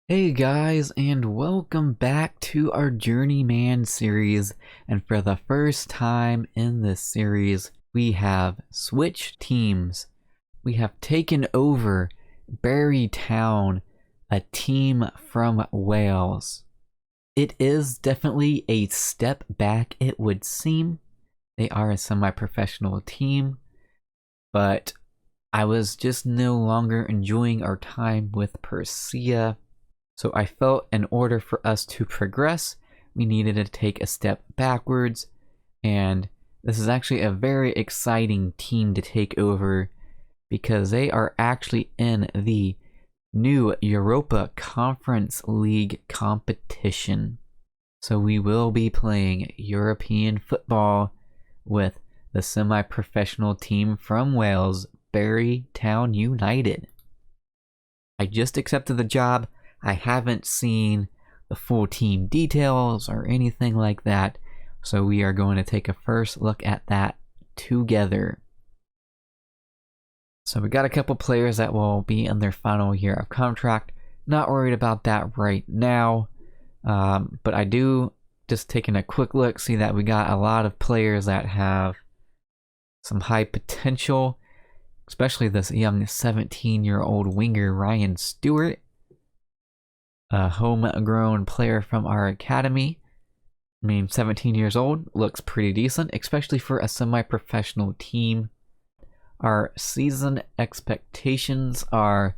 Hey guys, and welcome back to our Journeyman series. And for the first time in this series, we have switched teams. We have taken over Barry Town, a team from Wales. It is definitely a step back, it would seem. They are a semi-professional team, but I was just no longer enjoying our time with Persia. So I felt in order for us to progress, we needed to take a step backwards, and this is actually a very exciting team to take over because they are actually in the new Europa Conference League competition. So we will be playing European football with the semi-professional team from Wales, Barry Town United. I just accepted the job. I haven't seen the full team details or anything like that, so we are going to take a first look at that together. So we got a couple players that will be in their final year of contract. Not worried about that right now, but I do, just taking a quick look, see that we got a lot of players that have some high potential, especially this young 17-year-old winger Ryan Stewart. A homegrown player from our academy. 17 years old, looks pretty decent, especially for a semi-professional team. Our season expectations are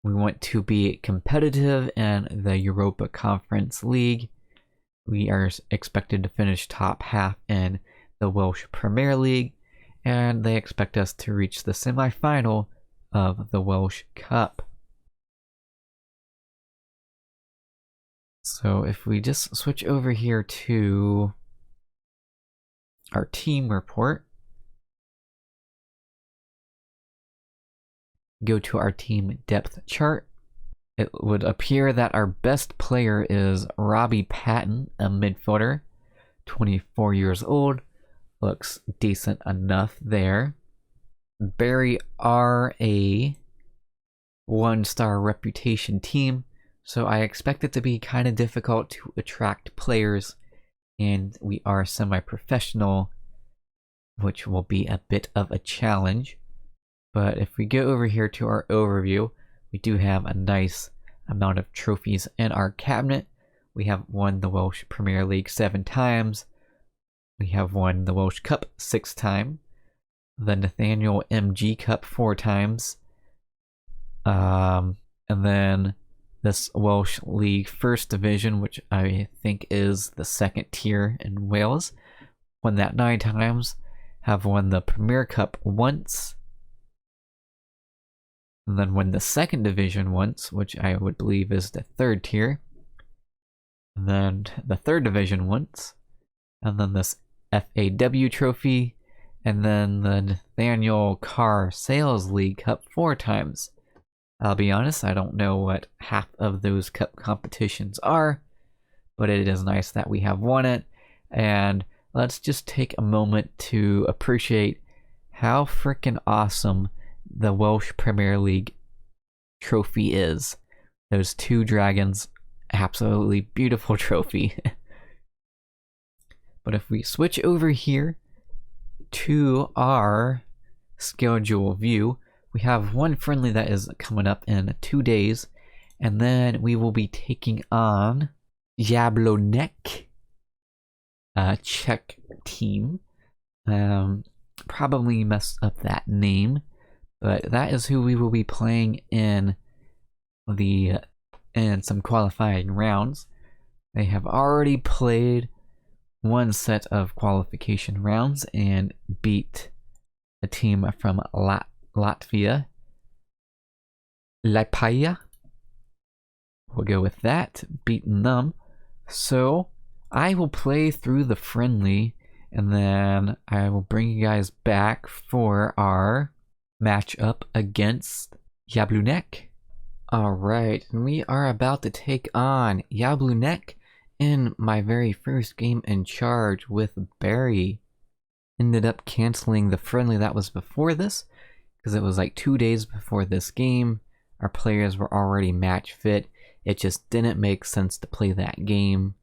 we want to be competitive in the Europa Conference League. We are expected to finish top half in the Welsh Premier League, and they expect us to reach the semi-final of the Welsh Cup. So if we just switch over here to our team report, go to our team depth chart, it would appear that our best player is Robbie Patton, a midfielder, 24 years old, looks decent enough there. Barry are a 1-star reputation team, so I expect it to be kind of difficult to attract players, and we are semi-professional, which will be a bit of a challenge. But if we go over here to our overview, we do have a nice amount of trophies in our cabinet. We have won the Welsh Premier League 7 times. We have won the Welsh Cup 6 times. The Nathaniel MG Cup 4 times. And then this Welsh League First Division, which I think is the second tier in Wales. Won that 9 times. Have won the Premier Cup once. And then won the second division once, which I would believe is the third tier. And then the third division once. And then this FAW trophy. And then the Nathaniel Carr Sales League Cup 4 times. I'll be honest, I don't know what half of those cup competitions are, but it is nice that we have won it. And let's just take a moment to appreciate how freaking awesome the Welsh Premier League trophy is. Those 2 dragons, absolutely beautiful trophy. But if we switch over here to our schedule view, we have one friendly that is coming up in 2 days, and then we will be taking on Jablonec, a Czech team. Probably messed up that name, but that is who we will be playing in some qualifying rounds. They have already played 1 set of qualification rounds and beat a team from Latvia, Liepaja. We'll go with that, beating them. So I will play through the friendly, and then I will bring you guys back for our matchup against Jablonec. Alright, we are about to take on Jablonec in my very first game in charge with Barry. Ended up canceling the friendly that was before this, because it was like 2 days before this game. Our players were already match fit, It just didn't make sense to play that game.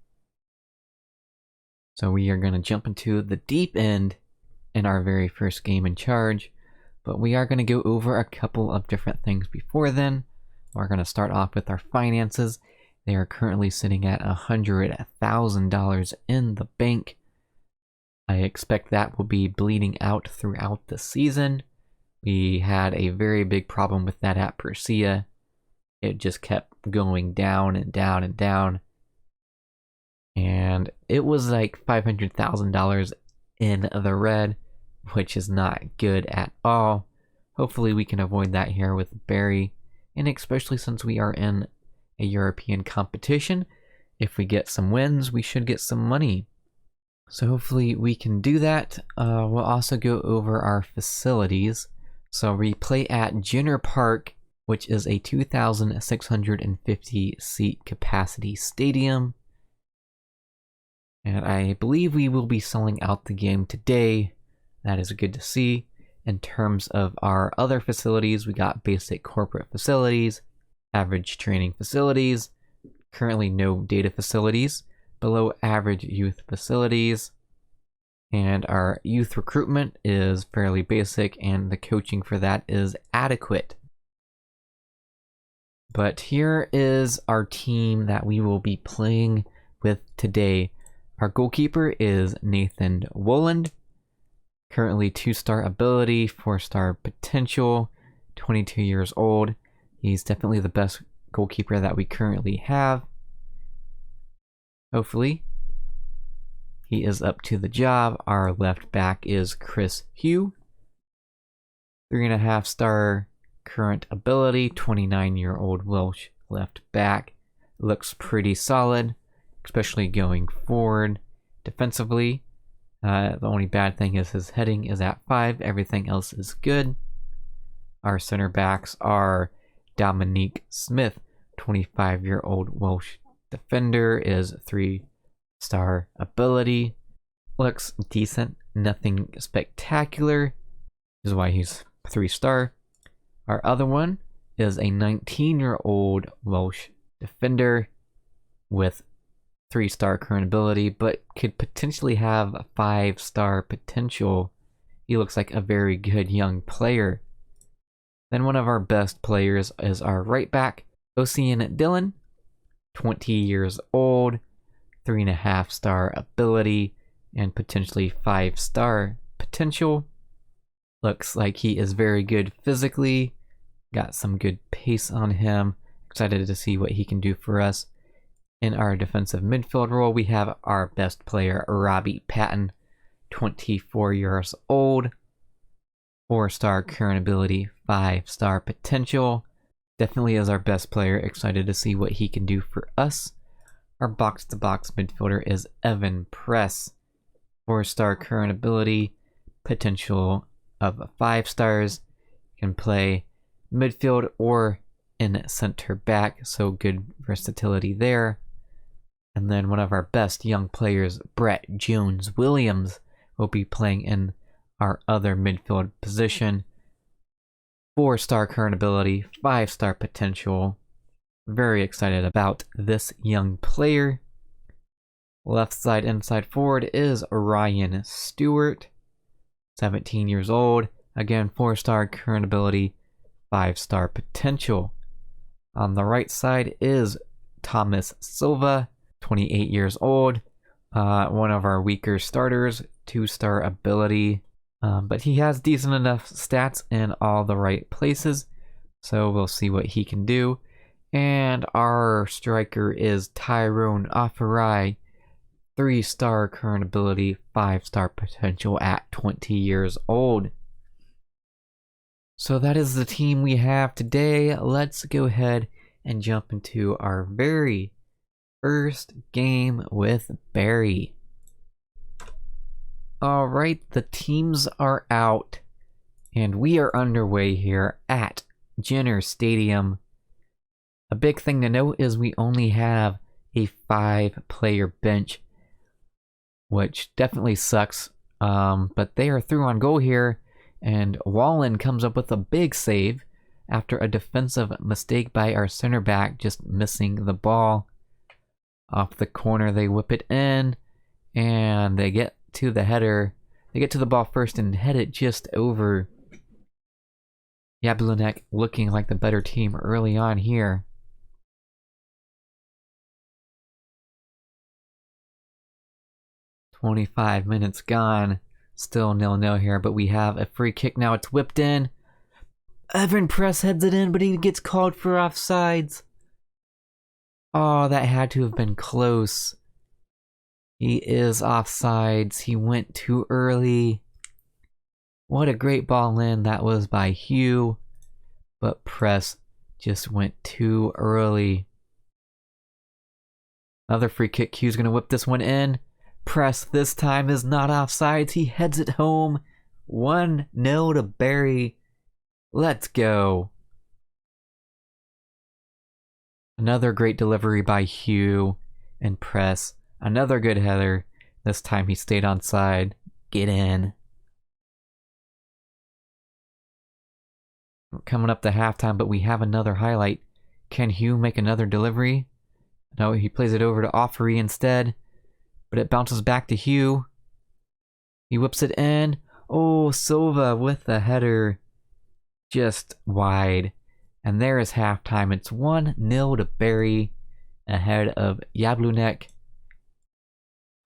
So we are going to jump into the deep end in our very first game in charge. But we are going to go over a couple of different things before then. We're going to start off with our finances. They are currently sitting at $100,000 in the bank. I expect that will be bleeding out throughout the season. We had a very big problem with that at Persea. It just kept going down and down and down. And it was like $500,000 in the red, which is not good at all. Hopefully we can avoid that here with Barry, and especially since we are in a European competition, if we get some wins, we should get some money. So hopefully we can do that. We'll also go over our facilities. So we play at Jenner Park, which is a 2,650 seat capacity stadium. And I believe we will be selling out the game today. That is good to see. In terms of our other facilities, we got basic corporate facilities, average training facilities, currently no data facilities, below average youth facilities, and our youth recruitment is fairly basic and the coaching for that is adequate. But here is our team that we will be playing with today. Our goalkeeper is Nathan Woland, currently 2-star ability, 4-star potential, 22 years old. He's definitely the best goalkeeper that we currently have. Hopefully, he is up to the job. Our left back is Chris Hugh, 3.5-star current ability, 29-year-old Welsh left back. Looks pretty solid, especially going forward. Defensively, the only bad thing is his heading is at 5. Everything else is good. Our center backs are Dominique Smith, 25-year-old Welsh defender, is 3-star ability. Looks decent, nothing spectacular, is why he's 3-star. Our other one is a 19-year-old Welsh defender with 3-star current ability, but could potentially have a 5-star potential. He looks like a very good young player. Then one of our best players is our right back, Ocean Dillon, 20 years old, 3.5-star ability, and potentially 5-star potential. Looks like he is very good physically, got some good pace on him. Excited to see what he can do for us. In our defensive midfield role, we have our best player, Robbie Patton, 24 years old, 4-star current ability, 5-star potential. Definitely is our best player. Excited to see what he can do for us. Our box-to-box midfielder is Evan Press, 4-star current ability, potential of 5 stars. Can play midfield or in center back, so good versatility there. And then one of our best young players, Brett Jones-Williams, will be playing in our other midfield position. 4-star current ability, 5-star potential. Very excited about this young player. Left side inside forward is Ryan Stewart, 17 years old. Again, 4-star current ability, 5-star potential. On the right side is Thomas Silva, 28 years old. One of our weaker starters, 2-star ability. But he has decent enough stats in all the right places, so we'll see what he can do. And our striker is Tyrone Afarai, 3-star current ability, 5-star potential at 20 years old. So that is the team we have today. Let's go ahead and jump into our very first game with Barry. Alright, the teams are out, and we are underway here at Jenner Stadium. A big thing to note is we only have a 5-player bench, which definitely sucks, but they are through on goal here, and Wallen comes up with a big save. after a defensive mistake by our center back, just missing the ball. Off the corner, they whip it in, and they get to the header. They get to the ball first and head it just over. Jablonec looking like the better team early on here. "25 minutes gone. Still 0-0 here, but we have a free kick now. It's whipped in. Evan Press heads it in, but he gets called for offsides. Oh, that had to have been close. He is offsides. He went too early. What a great ball in that was by Hugh, but Press just went too early. Another free kick. Hugh's going to whip this one in. Press this time is not offsides. He heads it home. 1-0 to Barry. Let's go. Another great delivery by Hugh and Press. Another good header. This time he stayed onside. Get in. We're coming up to halftime, but we have another highlight. Can Hugh make another delivery? No, he plays it over to Offery instead. But it bounces back to Hugh. He whips it in. Oh, Silva with the header. Just wide. And there is halftime. It's 1-0 to Barry ahead of Jablonec.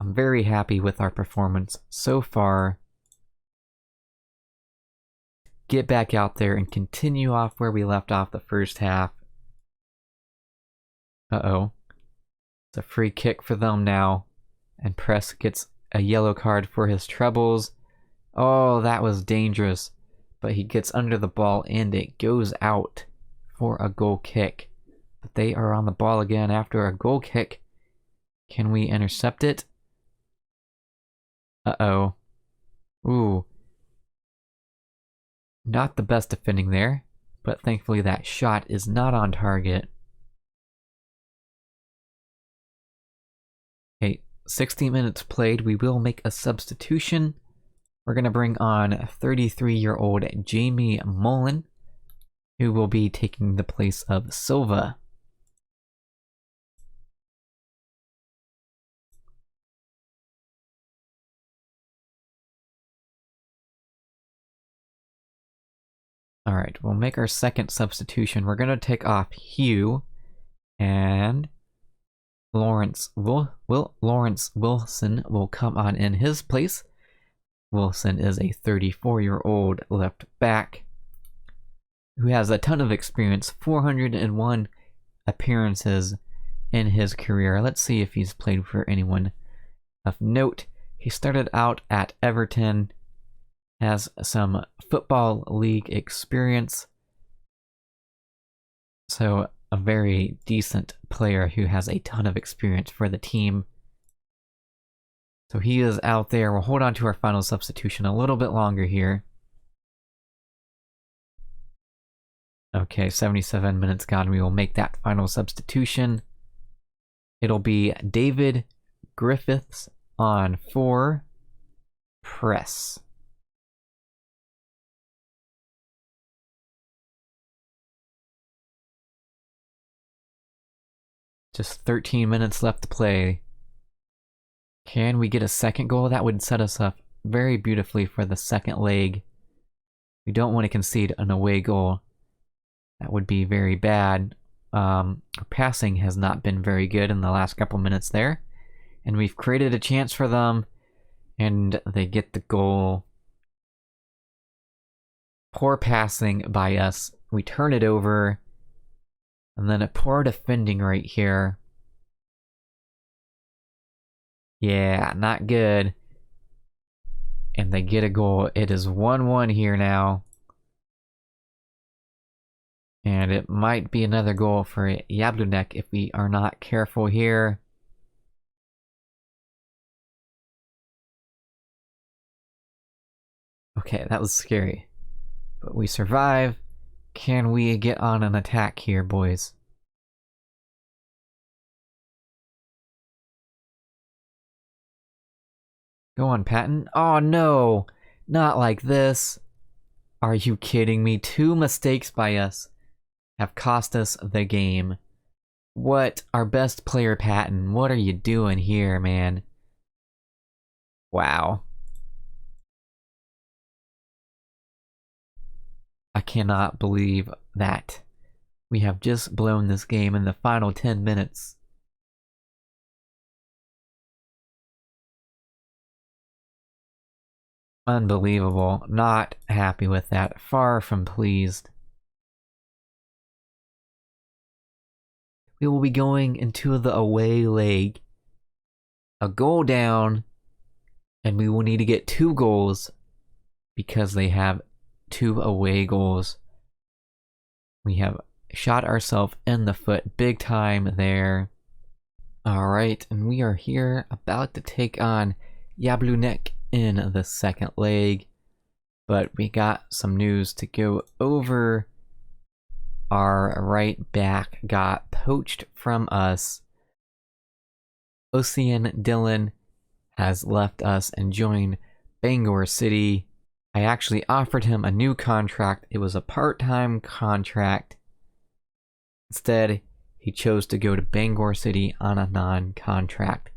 I'm very happy with our performance so far. Get back out there and continue off where we left off the first half. Uh-oh. It's a free kick for them now. And Press gets a yellow card for his troubles. Oh, that was dangerous. But he gets under the ball and it goes out for a goal kick. But they are on the ball again after a goal kick. Can we intercept it? Uh-oh. Ooh. Not the best defending there, but thankfully that shot is not on target. Okay, 60 minutes played. We will make a substitution. We're going to bring on 33-year-old Jamie Mullen, who will be taking the place of Silva. Alright, we'll make our second substitution. We're going to take off Hugh and Lawrence Wilson will come on in his place. Wilson is a 34-year-old left back who has a ton of experience, 401 appearances in his career. Let's see if he's played for anyone of note. He started out at Everton, has some football league experience, so a very decent player who has a ton of experience for the team. So he is out there. We'll hold on to our final substitution a little bit longer here. Okay, 77 minutes gone. We will make that final substitution. It'll be David Griffiths on for Press. Just 13 minutes left to play. Can we get a second goal? That would set us up very beautifully for the second leg. We don't want to concede an away goal. That would be very bad. Our passing has not been very good in the last couple minutes there. And we've created a chance for them. And they get the goal. Poor passing by us. We turn it over. And then a poor defending right here. Yeah, not good. And they get a goal. It is 1-1 here now. And it might be another goal for Jablonec if we are not careful here. Okay, that was scary. But we survive. Can we get on an attack here, boys? Go on, Patton. Oh no! Not like this. Are you kidding me? 2 mistakes by us have cost us the game. What? Our best player, Patton. What are you doing here, man? Wow. I cannot believe that we have just blown this game in the final 10 minutes. Unbelievable. Not happy with that. Far from pleased. We will be going into the away leg. A goal down, and we will need to get 2 goals because they have 2 away goals. We have shot ourselves in the foot big time there. Alright, and we are here about to take on Jablonek in the second leg, but we got some news to go over. Our right back got poached from us. Ocean Dylan has left us and joined Bangor City. I actually offered him a new contract. It was a part-time contract. Instead, he chose to go to Bangor City on a non-contract.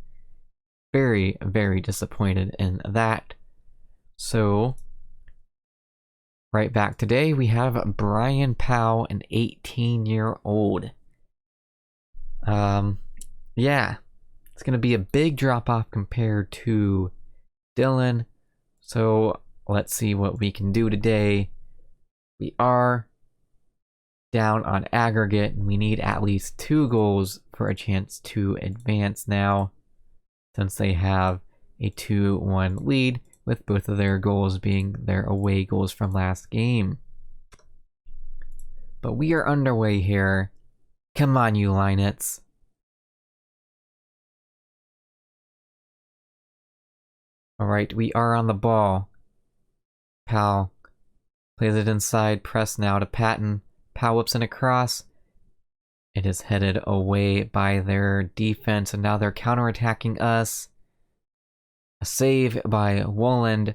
Very, very disappointed in that. So, right back today, we have Brian Powell, an 18-year-old. Yeah, it's going to be a big drop-off compared to Dylan. So, let's see what we can do today. We are down on aggregate, and we need at least 2 goals for a chance to advance now, since they have a 2-1 lead, with both of their goals being their away goals from last game. But we are underway here. Come on, you Linettes. Alright, we are on the ball. Powell plays it inside, press now to Patton. Powell whips in a cross. It is headed away by their defense, and now they're counterattacking us. A save by Wolland.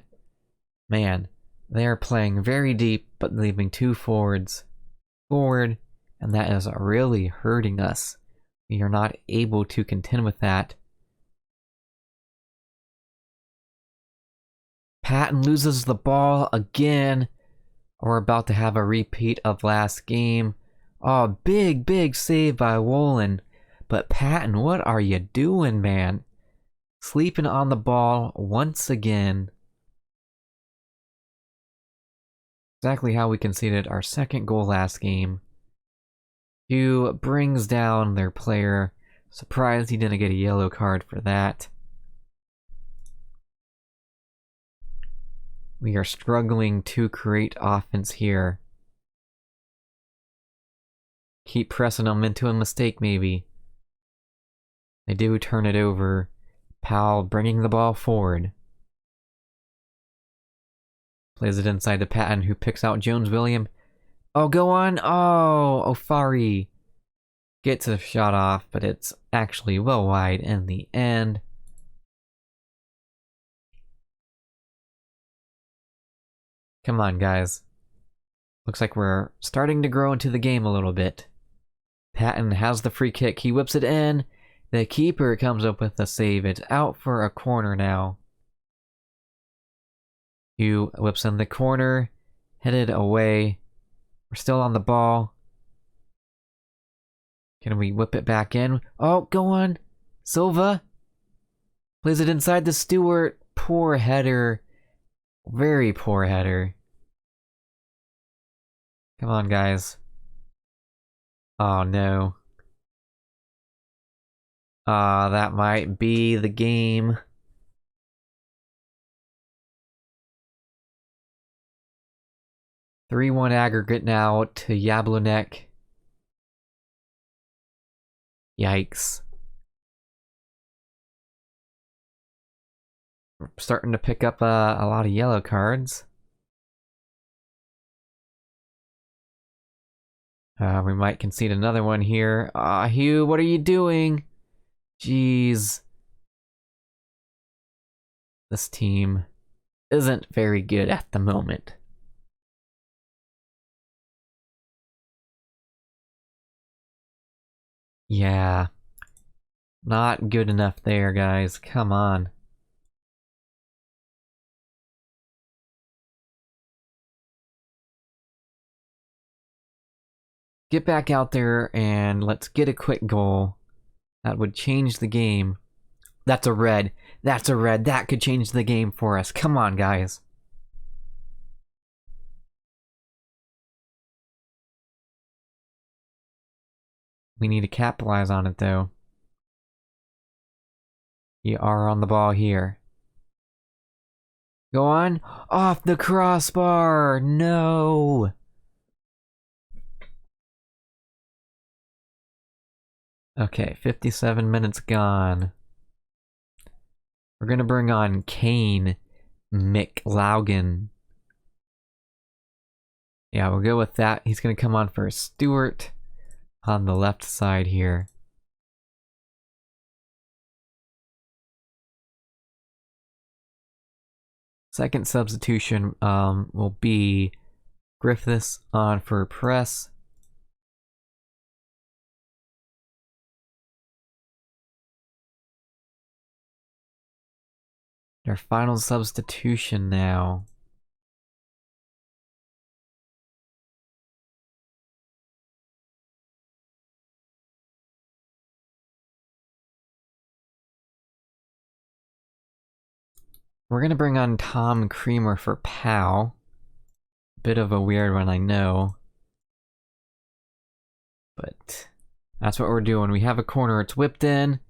Man, they are playing very deep, but leaving 2 forwards forward, and that is really hurting us. We are not able to contend with that. Patton loses the ball again. We're about to have a repeat of last game. Oh, big save by Wolland. But Patton, what are you doing, man? Sleeping on the ball once again. Exactly how we conceded our second goal last game. Hugh brings down their player. Surprised he didn't get a yellow card for that. We are struggling to create offense here. Keep pressing them into a mistake, maybe. They do turn it over. Powell bringing the ball forward. Plays it inside to Patton, who picks out Jones-William. Oh, go on! Oh, Ofari gets a shot off, but it's actually well wide in the end. Come on, guys. Looks like we're starting to grow into the game a little bit. Patton has the free kick. He whips it in. The keeper comes up with a save. It's out for a corner now. Hugh whips in the corner. Headed away. We're still on the ball. Can we whip it back in? Oh, go on. Silva. Plays it inside to Stewart. Poor header. Very poor header. Come on, guys. Oh, no. That might be the game. (3-1) aggregate now to Jablonek. Yikes. We're starting to pick up a lot of yellow cards. We might concede another one here. Hugh, what are you doing? Jeez. This team isn't very good at the moment. Yeah. Not good enough there, guys. Come on. Get back out there and let's get a quick goal. That would change the game. That's a red. That's a red. That could change the game for us. Come on, guys. We need to capitalize on it, though. You are on the ball here. Go on. Off the crossbar. No. Okay, 57 minutes gone. We're gonna bring on Kane McLaugan. Yeah, we'll go with that. He's gonna come on for Stewart on the left side here. Second substitution will be Griffiths on for press. Our final substitution now. We're gonna bring on Tom Creamer for Pal. Bit of a weird one, I know. But that's what we're doing. We have a corner, it's whipped in.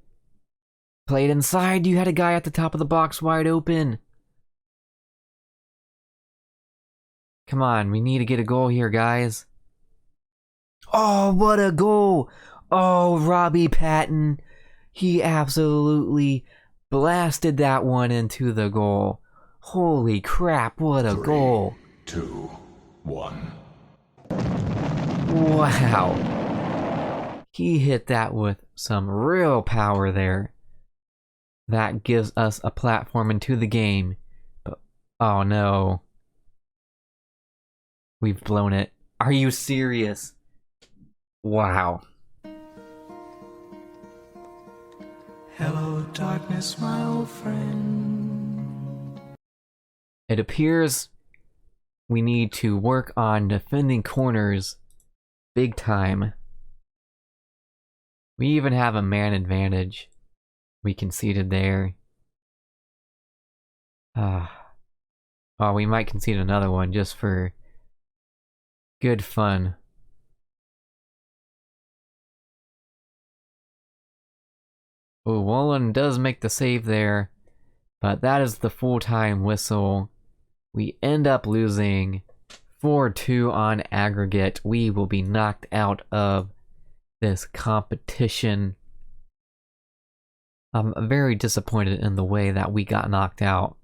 Played inside, you had a guy at the top of the box wide open. Come on, we need to get a goal here, guys. Oh, what a goal! Oh, Robbie Patton. He absolutely blasted that one into the goal. Holy crap, what a goal. 3, 2, 1. Wow. He hit that with some real power there. That gives us a platform into the game. But, oh no. We've blown it. Are you serious? Wow. Hello, darkness, my old friend. It appears we need to work on defending corners big time. We even have a man advantage. We conceded there. Oh, we might concede another one just for good fun. Oh, Wallen does make the save there, but that is the full-time whistle. We end up losing 4-2 on aggregate. We will be knocked out of this competition. I'm very disappointed in the way that we got knocked out.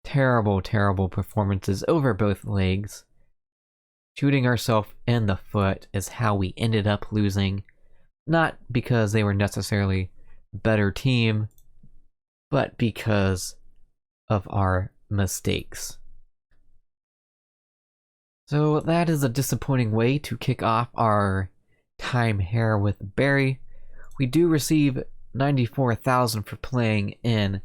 Terrible, terrible performances over both legs. Shooting ourselves in the foot is how we ended up losing. Not because they were necessarily a better team, but because of our mistakes. So that is a disappointing way to kick off our time here with Barry. We do receive 94,000 for playing in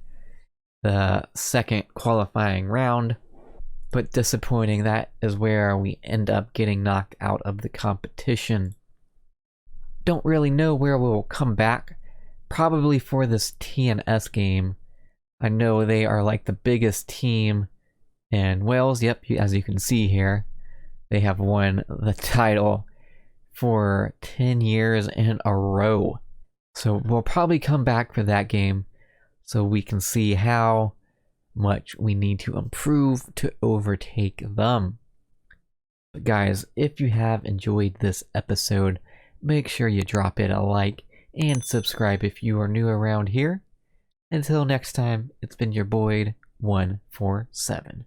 the second qualifying round, but disappointing. That is where we end up getting knocked out of the competition. Don't really know where we'll come back. Probably for this TNS game. I know they are like the biggest team in Wales. Yep, as you can see here, they have won the title for 10 years in a row. So we'll probably come back for that game so we can see how much we need to improve to overtake them. But guys, if you have enjoyed this episode, make sure you drop it a like and subscribe if you are new around here. Until next time, it's been your Boyd147.